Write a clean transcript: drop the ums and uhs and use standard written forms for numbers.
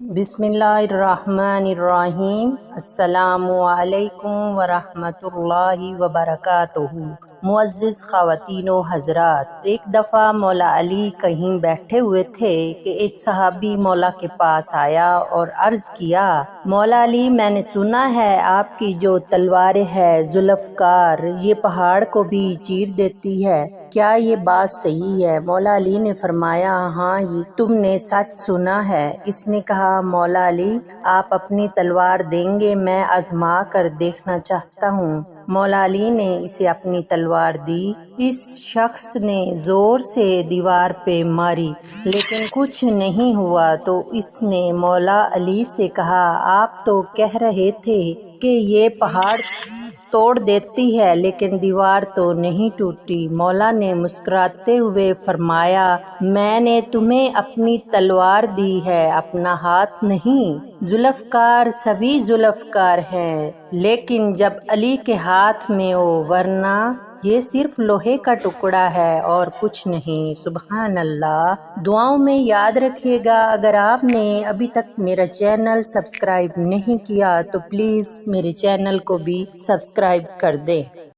बिस्मिल्लाहिर्रहमानिर्रहीम। अस्सलामु अलैकुम वरहमतुल्लाहि वबरकातुहू। मुअज़्ज़िज़ ख़वातीन व हज़रात, एक दफ़ा मौला अली कहीं बैठे हुए थे कि एक सहाबी मौला के पास आया और अर्ज़ किया, मौला अली, मैंने सुना है आपकी जो तलवार है ज़ुल्फ़कार ये पहाड़ को भी चीर देती है, क्या ये बात सही है? मौला अली ने फरमाया, हाँ, ये तुमने सच सुना है। इसने कहा, मौला अली, आप अपनी तलवार देंगे? मैं आजमा कर देखना चाहता हूँ। मौला अली ने इसे अपनी तलवार दी। इस शख्स ने जोर से दीवार पे मारी लेकिन कुछ नहीं हुआ, तो इसने मौला अली से कहा, आप तो कह रहे थे कि ये पहाड़ तोड़ देती है लेकिन दीवार तो नहीं टूटी। मौला ने मुस्कुराते हुए फरमाया, मैंने तुम्हें अपनी तलवार दी है, अपना हाथ नहीं। ज़ुल्फ़कार सभी ज़ुल्फ़कार हैं, लेकिन जब अली के हाथ में हो, वरना ये सिर्फ लोहे का टुकड़ा है और कुछ नहीं। सुभान अल्लाह। दुआओं में याद रखिएगा। अगर आपने अभी तक मेरा चैनल सब्सक्राइब नहीं किया तो प्लीज़ मेरे चैनल को भी सब्सक्राइब कर दें।